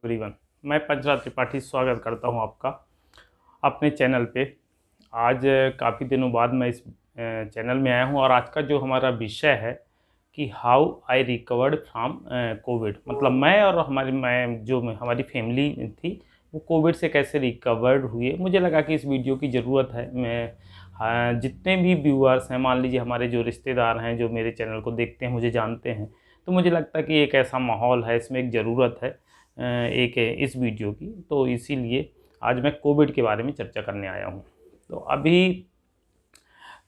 Everyone, मैं पंचराज त्रिपाठी स्वागत करता हूं आपका अपने चैनल पे। आज काफ़ी दिनों बाद मैं इस चैनल में आया हूं और आज का जो हमारा विषय है कि how I recovered from Covid. मतलब मैं और हमारी फैमिली थी वो कोविड से कैसे रिकवर्ड हुए। मुझे लगा कि इस वीडियो की ज़रूरत है। जितने भी व्यूअर्स हैं, मान लीजिए हमारे जो रिश्तेदार हैं जो मेरे चैनल को देखते हैं, मुझे जानते हैं, तो मुझे लगता है कि एक ऐसा माहौल है, इसमें एक ज़रूरत है एक इस वीडियो की। तो इसीलिए आज मैं कोविड के बारे में चर्चा करने आया हूँ। तो अभी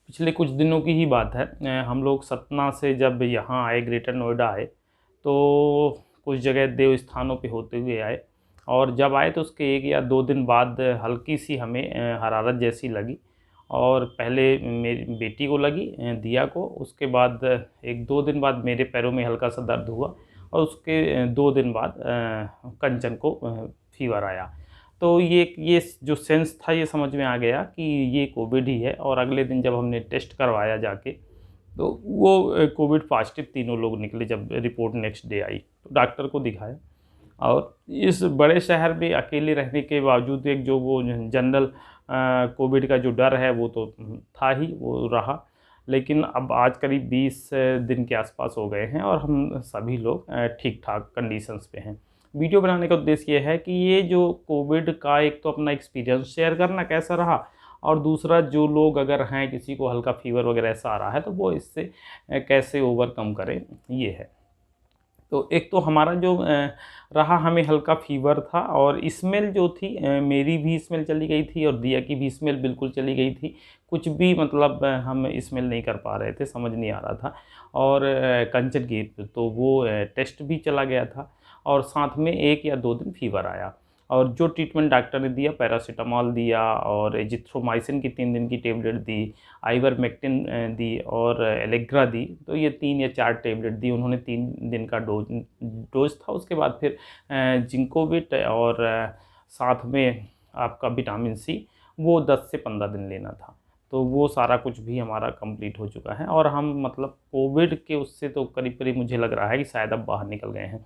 पिछले कुछ दिनों की ही बात है, हम लोग सतना से जब यहाँ आए, ग्रेटर नोएडा आए, तो कुछ जगह देव स्थानों पे होते हुए आए। और जब आए तो उसके 1 या 2 दिन बाद हल्की सी हमें हरारत जैसी लगी। और पहले मेरी बेटी को लगी, दिया को। उसके बाद 1-2 दिन बाद मेरे पैरों में हल्का सा दर्द हुआ और उसके 2 दिन बाद कंचन को फीवर आया। तो ये जो सेंस था, ये समझ में आ गया कि ये कोविड ही है। और अगले दिन जब हमने टेस्ट करवाया जाके, तो वो कोविड पॉजिटिव तीनों लोग निकले। जब रिपोर्ट नेक्स्ट डे आई तो डॉक्टर को दिखाया। और इस बड़े शहर में अकेले रहने के बावजूद एक जो वो जनरल कोविड का जो डर है वो तो था ही, वो रहा। लेकिन अब आज करीब 20 दिन के आसपास हो गए हैं और हम सभी लोग ठीक ठाक कंडीशंस पे हैं। वीडियो बनाने का उद्देश्य ये है कि ये जो कोविड का एक तो अपना एक्सपीरियंस शेयर करना कैसा रहा, और दूसरा जो लोग अगर हैं, किसी को हल्का फीवर वगैरह ऐसा आ रहा है, तो वो इससे कैसे ओवरकम करें, ये है। तो एक तो हमारा जो रहा, हमें हल्का फ़ीवर था और स्मेल जो थी, मेरी भी स्मेल चली गई थी और दिया की भी स्मेल बिल्कुल चली गई थी। कुछ भी मतलब हम स्मेल नहीं कर पा रहे थे, समझ नहीं आ रहा था। और कंचन की तो वो टेस्ट भी चला गया था और साथ में 1 या 2 दिन फ़ीवर आया। और जो ट्रीटमेंट डॉक्टर ने दिया, पैरासीटामॉल दिया और एजिथ्रोमाइसिन की 3 दिन की टेबलेट दी, आइवरमेक्टिन दी और एलेग्रा दी। तो ये 3 या 4 टेबलेट दी उन्होंने, 3 दिन का डोज था। उसके बाद फिर जिंकोविट और साथ में आपका विटामिन सी, वो 10 से 15 दिन लेना था। तो वो सारा कुछ भी हमारा कंप्लीट हो चुका है और हम मतलब कोविड के उससे तो करीब करीब मुझे लग रहा है कि शायद अब बाहर निकल गए हैं।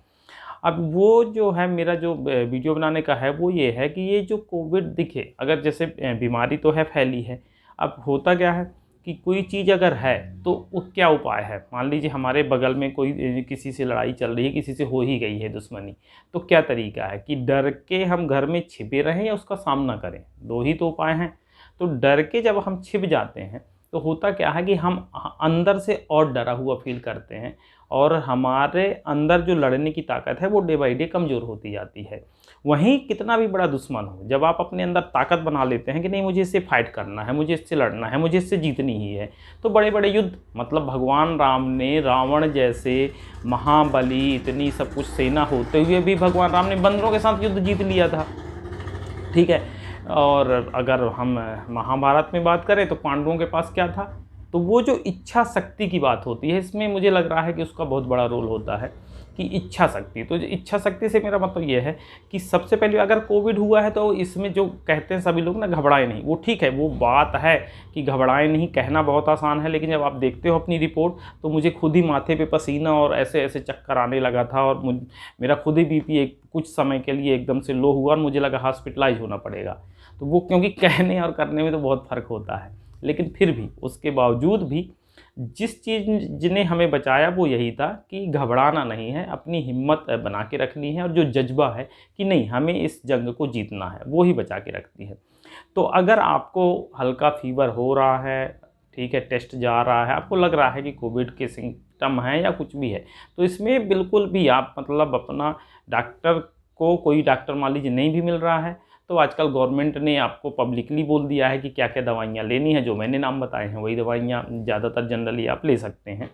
अब वो जो है, मेरा जो वीडियो बनाने का है वो ये है कि ये जो कोविड दिखे, अगर जैसे बीमारी तो है, फैली है। अब होता क्या है कि कोई चीज़ अगर है तो वो क्या उपाय है। मान लीजिए हमारे बगल में कोई किसी से लड़ाई चल रही है, किसी से हो ही गई है दुश्मनी, तो क्या तरीका है कि डर के हम घर में छिपे रहें या उसका सामना करें। 2 ही तो उपाय हैं। तो डर के जब हम छिप जाते हैं तो होता क्या है कि हम अंदर से और डरा हुआ फील करते हैं और हमारे अंदर जो लड़ने की ताकत है वो डे बाई डे कमज़ोर होती जाती है। वहीं कितना भी बड़ा दुश्मन हो, जब आप अपने अंदर ताकत बना लेते हैं कि नहीं, मुझे इससे फाइट करना है, मुझे इससे लड़ना है, मुझे इससे जीतनी ही है, तो बड़े बड़े युद्ध, मतलब भगवान राम ने रावण जैसे महाबली, इतनी सब कुछ सेना होते हुए भी भगवान राम ने बंदरों के साथ युद्ध जीत लिया था। ठीक है। और अगर हम महाभारत में बात करें तो पांडवों के पास क्या था। तो वो जो इच्छा शक्ति की बात होती है, इसमें मुझे लग रहा है कि उसका बहुत बड़ा रोल होता है कि इच्छा शक्ति। तो इच्छा शक्ति से मेरा मतलब ये है कि सबसे पहले अगर कोविड हुआ है तो इसमें जो कहते हैं सभी लोग ना, घबराए नहीं, वो ठीक है, वो बात है कि घबराए नहीं, कहना बहुत आसान है। लेकिन जब आप देखते हो अपनी रिपोर्ट तो मुझे खुद ही माथे पे पसीना और ऐसे ऐसे चक्कर आने लगा था और मेरा खुद ही बीपी एक कुछ समय के लिए एकदम से लो हुआ और मुझे लगा हॉस्पिटलाइज होना पड़ेगा। तो वो क्योंकि कहने और करने में तो बहुत फ़र्क होता है, लेकिन फिर भी उसके बावजूद भी जिस चीज़ ने हमें बचाया वो यही था कि घबराना नहीं है, अपनी हिम्मत बना के रखनी है और जो जज्बा है कि नहीं, हमें इस जंग को जीतना है, वो ही बचा के रखती है। तो अगर आपको हल्का फीवर हो रहा है, ठीक है, टेस्ट जा रहा है, आपको लग रहा है कि कोविड के सिम्टम हैं या कुछ भी है, तो इसमें बिल्कुल भी आप मतलब अपना डॉक्टर को, कोई डॉक्टर मान लीजिए नहीं भी मिल रहा है, तो आजकल गवर्नमेंट ने आपको पब्लिकली बोल दिया है कि क्या क्या दवाइयाँ लेनी है। जो मैंने नाम बताए हैं वही दवाइयाँ ज़्यादातर जनरली आप ले सकते हैं।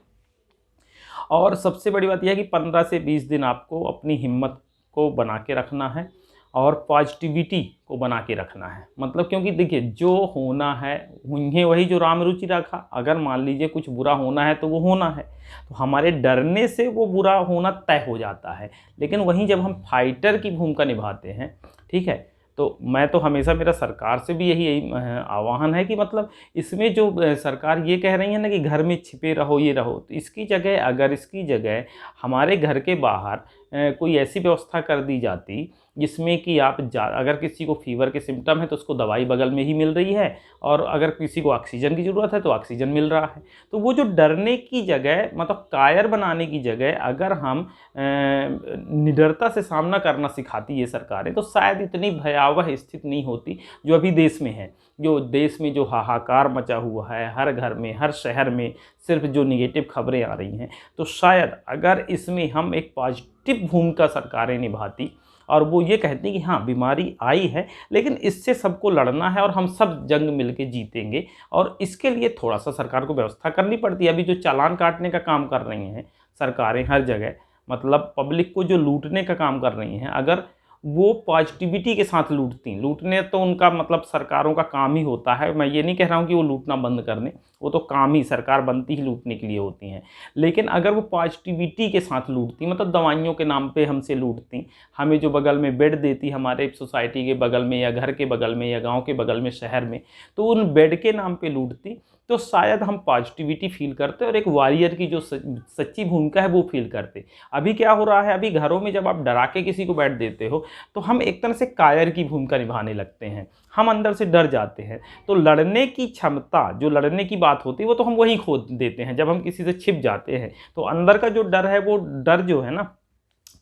और सबसे बड़ी बात यह है कि 15 से 20 दिन आपको अपनी हिम्मत को बना के रखना है और पॉजिटिविटी को बना के रखना है। मतलब क्योंकि देखिए, जो होना है उन्हें वही जो राम रुचि रखा। अगर मान लीजिए कुछ बुरा होना है तो वो होना है, तो हमारे डरने से वो बुरा होना तय हो जाता है। लेकिन वहीं जब हम फाइटर की भूमिका निभाते हैं, ठीक है, तो मैं तो हमेशा, मेरा सरकार से भी यही आह्वान है कि मतलब इसमें जो सरकार ये कह रही है ना कि घर में छिपे रहो, ये रहो, तो इसकी जगह, अगर इसकी जगह हमारे घर के बाहर कोई ऐसी व्यवस्था कर दी जाती जिसमें कि आप अगर किसी को फीवर के सिम्टम है तो उसको दवाई बगल में ही मिल रही है, और अगर किसी को ऑक्सीजन की ज़रूरत है तो ऑक्सीजन मिल रहा है। तो वो जो डरने की जगह, मतलब कायर बनाने की जगह, अगर हम निडरता से सामना करना सिखाती ये सरकारें, तो शायद इतनी भयावह स्थिति नहीं होती जो अभी देश में है। जो देश में जो हाहाकार मचा हुआ है, हर घर में, हर शहर में सिर्फ जो निगेटिव खबरें आ रही हैं, तो शायद अगर इसमें हम एक पॉजिटिव भूमिका सरकारें निभाती और वो ये कहती कि हाँ बीमारी आई है लेकिन इससे सबको लड़ना है और हम सब जंग मिलके जीतेंगे, और इसके लिए थोड़ा सा सरकार को व्यवस्था करनी पड़ती है। अभी जो चालान काटने का काम कर रही हैं सरकारें हर जगह, मतलब पब्लिक को जो लूटने का काम कर रही हैं, अगर वो पॉजिटिविटी के साथ लूटने तो उनका मतलब सरकारों का काम ही होता है। मैं ये नहीं कह रहा हूँ कि वो लूटना बंद कर दें, वो तो काम ही, सरकार बनती ही लूटने के लिए होती हैं। लेकिन अगर वो पॉजिटिविटी के साथ लूटती, मतलब दवाइयों के नाम पे हमसे लूटती, हमें जो बगल में बेड देती हमारे सोसाइटी के बगल में या घर के बगल में या गाँव के बगल में, शहर में, तो उन बेड के नाम पर लूटती, तो शायद हम पॉजिटिविटी फील करते और एक वॉरियर की जो सच्ची भूमिका है वो फील करते। अभी क्या हो रहा है, अभी घरों में जब आप डरा के किसी को बैठ देते हो तो हम एक तरह से कायर की भूमिका निभाने लगते हैं, हम अंदर से डर जाते हैं। तो लड़ने की क्षमता, जो लड़ने की बात होती है, वो तो हम वहीं खो देते हैं जब हम किसी से छिप जाते हैं। तो अंदर का जो डर है, वो डर जो है ना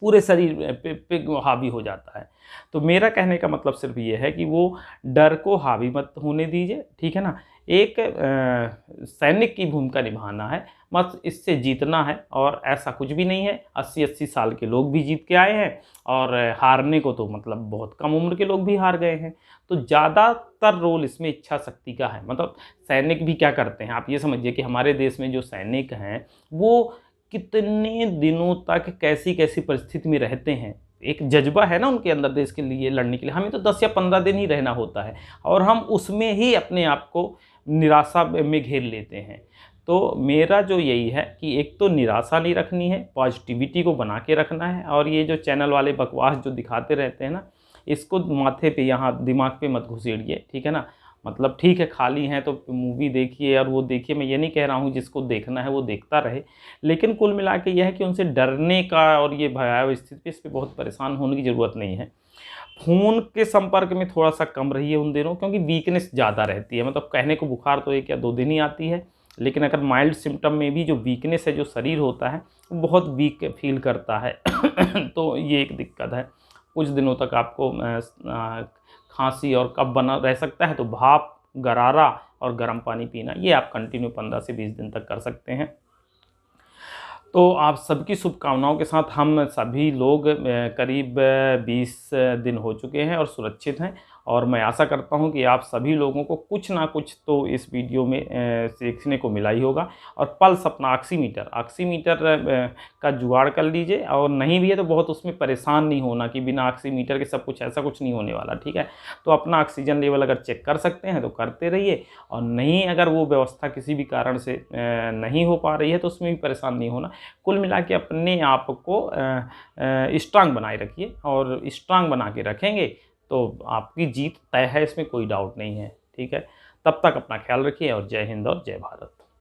पूरे शरीर पे हावी हो जाता है। तो मेरा कहने का मतलब सिर्फ ये है कि वो डर को हावी मत होने दीजिए, ठीक है ना। एक सैनिक की भूमिका निभाना है, बस इससे जीतना है, और ऐसा कुछ भी नहीं है। 80-80 साल के लोग भी जीत के आए हैं, और हारने को तो मतलब बहुत कम उम्र के लोग भी हार गए हैं। तो ज़्यादातर रोल इसमें इच्छा शक्ति का है। मतलब सैनिक भी क्या करते हैं, आप ये समझिए कि हमारे देश में जो सैनिक हैं वो कितने दिनों तक कैसी कैसी परिस्थिति में रहते हैं। एक जज्बा है ना उनके अंदर देश के लिए लड़ने के लिए। हमें तो 10 या 15 दिन ही रहना होता है, और हम उसमें ही अपने आप को निराशा में घेर लेते हैं। तो मेरा जो यही है कि एक तो निराशा नहीं रखनी है, पॉजिटिविटी को बना के रखना है, और ये जो चैनल वाले बकवास जो दिखाते रहते हैं ना, इसको माथे पे, यहाँ दिमाग पे मत घुसेड़िए, ठीक है ना। मतलब ठीक है, खाली हैं तो मूवी देखिए और वो देखिए, मैं ये नहीं कह रहा हूँ जिसको देखना है वो देखता रहे, लेकिन कुल मिला के यह है कि उनसे डरने का और ये भयावह स्थिति पे, इस पर बहुत परेशान होने की ज़रूरत नहीं है। फ़ोन के संपर्क में थोड़ा सा कम रहिए उन दिनों, क्योंकि वीकनेस ज़्यादा रहती है। मतलब कहने को बुखार तो 1 या 2 दिन ही आती है, लेकिन अगर माइल्ड सिम्टम में भी जो वीकनेस है, जो शरीर होता है वो बहुत वीक फील करता है तो ये एक दिक्कत है। कुछ दिनों तक आपको खांसी और कफ बना रह सकता है, तो भाप, गरारा और गर्म पानी पीना, ये आप कंटिन्यू 15 से 20 दिन तक कर सकते हैं। तो आप सबकी शुभकामनाओं के साथ हम सभी लोग करीब 20 दिन हो चुके हैं और सुरक्षित हैं, और मैं आशा करता हूं कि आप सभी लोगों को कुछ ना कुछ तो इस वीडियो में सीखने को मिला ही होगा। और पल्स अपना ऑक्सीमीटर का जुगाड़ कर लीजिए, और नहीं भी है तो बहुत उसमें परेशान नहीं होना कि बिना ऑक्सीमीटर के सब कुछ, ऐसा कुछ नहीं होने वाला, ठीक है। तो अपना ऑक्सीजन लेवल अगर चेक कर सकते हैं तो करते रहिए, और नहीं अगर वो व्यवस्था किसी भी कारण से नहीं हो पा रही है तो उसमें भी परेशान नहीं होना। कुल मिला के अपने आप को स्ट्रांग बनाए रखिए, और स्ट्रांग बना के रखेंगे तो आपकी जीत तय है, इसमें कोई डाउट नहीं है, ठीक है। तब तक अपना ख्याल रखिए, और जय हिंद और जय भारत।